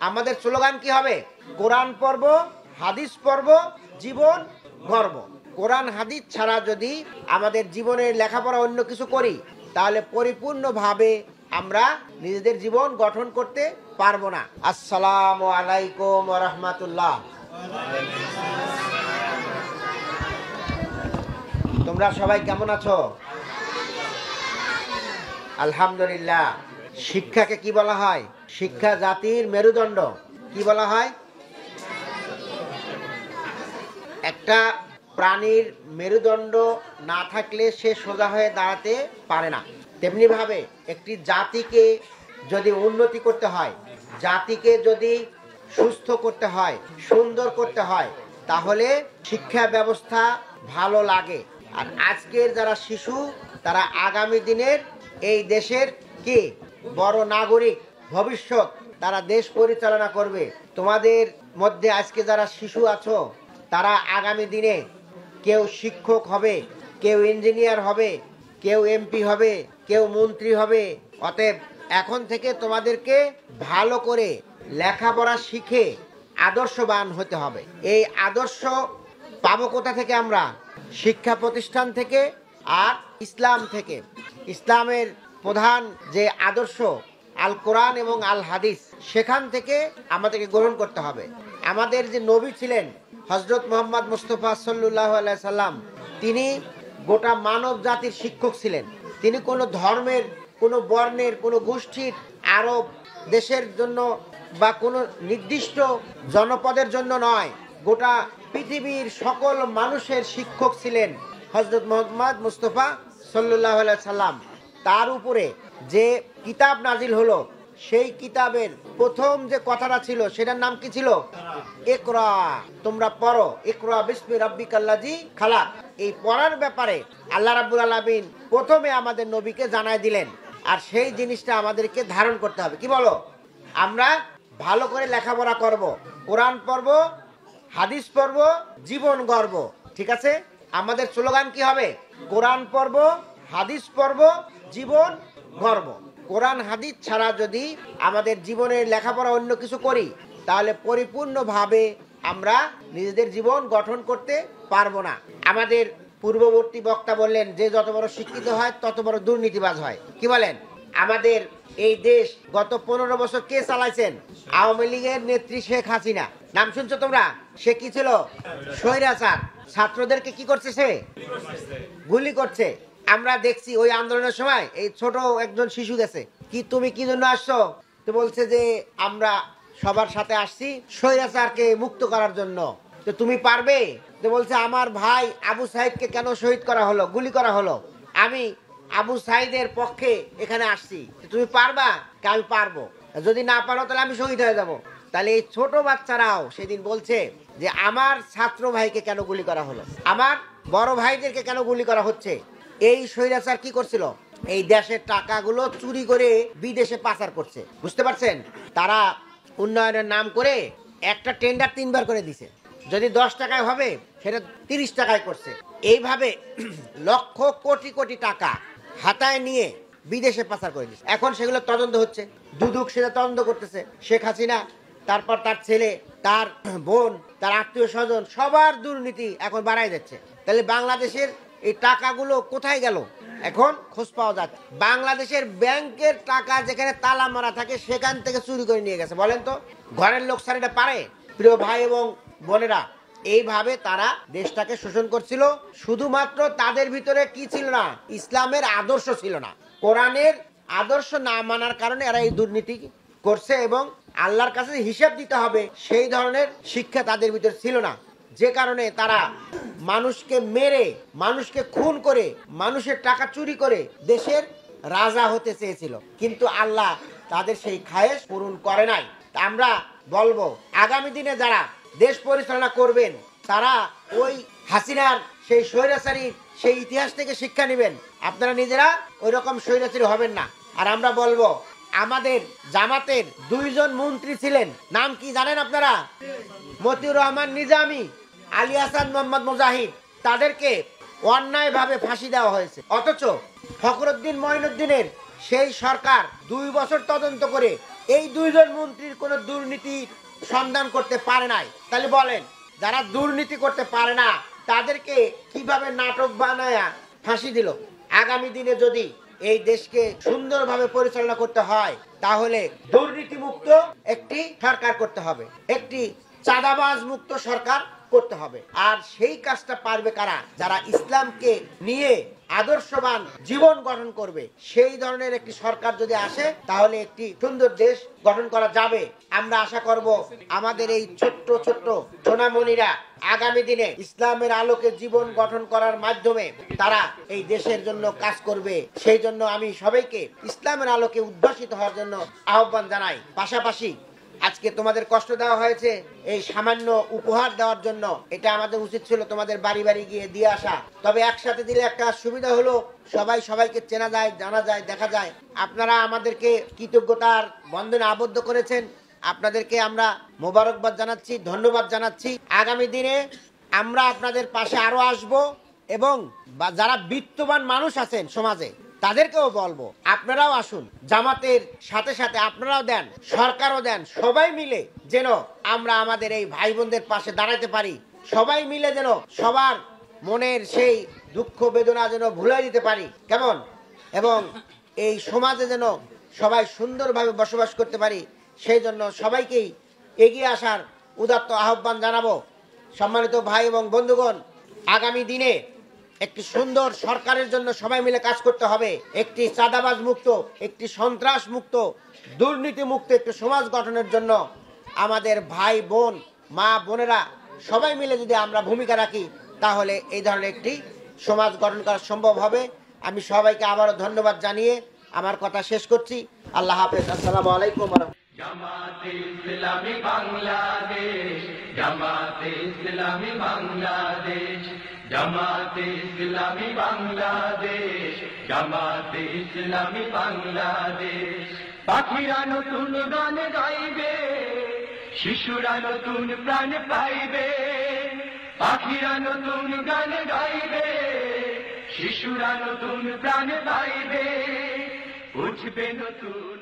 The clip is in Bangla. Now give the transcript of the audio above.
আমাদের স্লোগান কি হবে? কোরআন পড়ব, হাদিস পড়ব, জীবন গড়ব। কোরআন হাদিস ছাড়া যদি আমাদের জীবনের লেখাপড়া অন্য কিছু করি, তাহলে পরিপূর্ণভাবে আমরা নিজেদের জীবন গঠন করতে পারবো না। আসসালামু আলাইকুম ওয়া রাহমাতুল্লাহ। তোমরা সবাই কেমন আছো? আলহামদুলিল্লাহ। শিক্ষাকে কি বলা হয়? শিক্ষা জাতির মেরুদণ্ড। কি বলা হয়? একটা প্রাণীর মেরুদণ্ড না থাকলে সে সোজা হয়ে দাঁড়াতে পারে না। তেমনি ভাবে একটি জাতিকে যদি উন্নতি করতে হয়, জাতিকে যদি সুস্থ করতে হয়, সুন্দর করতে হয়, তাহলে শিক্ষা ব্যবস্থা ভালো লাগে। আর আজকের যারা শিশু, তারা আগামী দিনের এই দেশের কি বড় নাগরিক, ভবিষ্যৎ, তারা দেশ পরিচালনা করবে। তোমাদের মধ্যে আজকে যারা শিশু আছো, তারা আগামী দিনে কেউ শিক্ষক হবে, কেউ ইঞ্জিনিয়ার হবে, কেউ এমপি হবে, কেউ মন্ত্রী হবে। অতএব এখন থেকে তোমাদেরকে ভালো করে লেখাপড়া শিখে আদর্শবান হতে হবে। এই আদর্শ পাবো কোথা থেকে? আমরা শিক্ষা প্রতিষ্ঠান থেকে আর ইসলাম থেকে। ইসলামের প্রধান যে আদর্শ আল কোরআন এবং আল হাদিস, সেখান থেকে আমাদেরকে গ্রহণ করতে হবে। আমাদের যে নবী ছিলেন হযরত মুহাম্মদ মুস্তাফা সাল্লাল্লাহু আলাইহি সাল্লাম, তিনি গোটা মানব জাতির শিক্ষক ছিলেন। তিনি কোনো ধর্মের, কোনো বর্ণের, কোনো গোষ্ঠীর, আরব দেশের জন্য বা কোনো নির্দিষ্ট জনপদের জন্য নয়, গোটা পৃথিবীর সকল মানুষের শিক্ষক ছিলেন হযরত মুহাম্মদ মুস্তাফা সাল্লাল্লাহু আলাইহি সাল্লাম। তার উপরে যে কিতাব নাজিল হলো, সেই কিতাবের প্রথম যে কথাটা ছিল, সেটার নাম কি ছিল? ইকরা, তোমরা পড়ো। ইকরা বিসমি রাব্বিকাল্লাযী খালাক। এই পড়ার ব্যাপারে আল্লাহ রাব্বুল আলামিন প্রথমে আমাদের নবীকে জানায় দিলেন। আর সেই জিনিসটা আমাদেরকে ধারণ করতে হবে। কি বলো? আমরা ভালো করে লেখাপড়া করব, কোরআন পড়ব, হাদিস পড়ব, জীবন গড়ব। ঠিক আছে? আমাদের স্লোগান কি হবে? কোরআন পড়ব, হাদিস পড়ব, জীবন গড়ব। কোরআন হাদিস ছাড়া যদি আমাদের জীবনের লেখাপড়া অন্য কিছু করি, তাহলে পরিপূর্ণভাবে আমরা নিজেদের জীবন গঠন করতে পারবো না। আমাদের পূর্ববর্তী বক্তা বললেন যে যত বড় শিক্ষিত হয় তত বড় দুর্নীতিবাজ হয়। কি বলেন? আমাদের এই দেশ গত 15 বছর কে চালাইছেন? আওয়ামী লীগের নেত্রী শেখ হাসিনা। নাম শুনছো তোমরা? সে কি ছিল? স্বৈরাচার। ছাত্রদেরকে কি করছে? সে গুলি করছে। আমরা দেখছি ওই আন্দোলনের সময় এই ছোট একজন শিশু গেছে, কি তুমি কি জন্য আসছো? তো বলছে যে আমরা সবার সাথে আসছি স্বৈরাচারকে মুক্ত করার জন্য। তো তুমি পারবে? তো বলছে আমার ভাই আবু সাইদকে কেন শহীদ করা হলো, গুলি করা হলো, আমি আবু সাইদের পক্ষে এখানে আসছি, তুমি পারবা? আমি পারবো। যদি না পারো তাহলে আমি শহীদ হয়ে যাব। তাহলে এই ছোট বাচ্চারাও সেদিন বলছে যে আমার ছাত্র ভাইকে কেন গুলি করা হলো, আমার বড় ভাইদেরকে কেন গুলি করা হচ্ছে। এই স্বৈরাচার কি করছিল? এই দেশের টাকাগুলো চুরি করে বিদেশে পাচার করছে। বুঝতে পারছেন? তারা উন্নয়নের নাম করে একটা টেন্ডার 3 বার করে দিছে। যদি 10 টাকায় হবে, সেটা 30 টাকায় করছে। এইভাবে লক্ষ কোটি কোটি টাকা হাতায় নিয়ে বিদেশে পাচার করে দিচ্ছে। এখন সেগুলো তদন্ত হচ্ছে। দুদক সেটা তদন্ত করতেছে। শেখ হাসিনা, তারপর তার ছেলে, তার বোন, তার আত্মীয় স্বজন, সবার দুর্নীতি এখন বাড়াই যাচ্ছে। তাহলে বাংলাদেশের এই টাকাগুলো কোথায় গেল? এখন খোঁজ পাওয়া যাচ্ছে। বাংলাদেশের ব্যাংকের টাকা যেখানে তালা মারা থাকে, সেখান থেকে চুরি করে নিয়ে গেছে। বলেন তো, ঘরের লোক স্যার এটা পারে? প্রিয় ভাই এবং বোনেরা, এইভাবে তারা দেশটাকে শোষণ করছিল। শুধুমাত্র তাদের ভিতরে কি ছিল না? ইসলামের আদর্শ ছিল না। কোরআনের আদর্শ না মানার কারণে এরা এই দুর্নীতি করছে এবং আল্লাহর কাছে হিসাব দিতে হবে সেই ধরনের শিক্ষা তাদের ভিতরে ছিল না। যে কারণে তারা মানুষকে মেরে, মানুষকে খুন করে, মানুষের টাকা চুরি করে দেশের রাজা হতে চেয়েছিল। কিন্তু আল্লাহ তাদের সেই খায়েশ পূরণ করে নাই। আমরা বলবো আগামী দিনে যারা দেশ পরিচালনা করবেন, তারা ওই হাসিনার সেই স্বৈরাচারী সেই ইতিহাস থেকে শিক্ষা নেবেন। আপনারা নিজেরা ওই রকম স্বৈরাচারী হবেন না। আর আমরা বলবো আমাদের জামাতের 2 জন মন্ত্রী ছিলেন, নাম কি জানেন আপনারা? মতিউর রহমান নিজামী, আলী হাসান মোহাম্মদ মুজাহিদ। তাদেরকে অন্যায়ভাবে ফাঁসি দেওয়া হয়েছে। অথচ ফখরুদ্দিন মঈনুদ্দিনের সেই সরকার 2 বছর তদন্ত করে এই দুইজন মন্ত্রীর কোনো দুর্নীতির সন্ধান করতে পারে নাই। তাহলে বলেন, যারা দুর্নীতি করতে পারে না তাদেরকে কিভাবে নাটক বানায় ফাঁসি দিল? আগামী দিনে যদি এই দেশকে সুন্দরভাবে পরিচালনা করতে হয় তাহলে দুর্নীতি মুক্ত একটি সরকার করতে হবে, একটি চাঁদাবাজ মুক্ত সরকার করতে হবে। আর সেই কাজটা পারবে কারা? যারা ইসলামকে নিয়ে আদর্শবান জীবন গঠন করবে। সেই ধরনের একটি সরকার যদি আসে তাহলে একটি সুন্দর দেশ গঠন করা যাবে। আমরা আশা করব আমাদের এই ছোট্ট ছোট্ট সোনামণিরা আগামী দিনে ইসলামের আলোকে জীবন গঠন করার মাধ্যমে তারা এই দেশের জন্য কাজ করবে। সেই জন্য আমি সবাইকে ইসলামের আলোকে উদ্ভাসিত হওয়ার জন্য আহ্বান জানাই। পাশাপাশি আজকে তোমাদের কষ্ট দেওয়া হয়েছে এই সামান্য উপহার দেওয়ার জন্য, এটা আমাদের উচিত ছিল তোমাদের বাড়ি বাড়ি গিয়ে দিয়ে আসা। তবে একসাথে দিলে একটা সুবিধা হলো, সবাই সবাইকে চেনা যায়, জানা যায়, দেখা যায়। আপনারা আমাদেরকে কৃতজ্ঞতার বন্ধনে আবদ্ধ করেছেন, আপনাদেরকে আমরা মোবারকবাদ জানাচ্ছি, ধন্যবাদ জানাচ্ছি। আগামী দিনে আমরা আপনাদের পাশে আরো আসব এবং যারা বিত্তবান মানুষ আছেন সমাজে তাদেরকেও বলবো আপনারাও আসুন, জামাতের সাথে সাথে আপনারাও দেন, সরকারও দেন। সবাই মিলে যেন আমরা আমাদের এই ভাই বোনদের পাশে দাঁড়াতে পারি, সবাই মিলে যেন সবার মনের সেই দুঃখ বেদনা যেন ভুলে দিতে পারি, কেমন, এবং এই সমাজে যেন সবাই সুন্দরভাবে বসবাস করতে পারি। সেই জন্য সবাইকেই এগিয়ে আসার উদাত্ত আহ্বান জানাবো। সম্মানিত ভাই এবং বন্ধুগণ, আগামী দিনে একটি সুন্দর সরকারের জন্য সবাই মিলে কাজ করতে হবে। একটি চাঁদাবাজ মুক্ত, একটি সন্ত্রাস মুক্ত, দুর্নীতি মুক্ত একটি সমাজ গঠনের জন্য আমাদের ভাই বোন, মা বোনেরা সবাই মিলে যদি আমরা ভূমিকা রাখি তাহলে এই ধরনের একটি সমাজ গঠন করা সম্ভব হবে। আমি সবাইকে আবারও ধন্যবাদ জানিয়ে আমার কথা শেষ করছি। আল্লাহ হাফেজ। আসসালামু আলাইকুম। জামাতে ইসলামী বাংলাদেশ, জামাতে ইসলামী বাংলাদেশ, জামাতে ইসলামী বাংলাদেশ, জামাতে ইসলামী বাংলাদেশ। পাখিরা নতুন গান গাইবে, শিশুরা নতুন প্রাণ পাইবে। পাখিরা নতুন গান গাইবে, শিশুরা নতুন প্রাণ পাইবে। উঠবে নতুন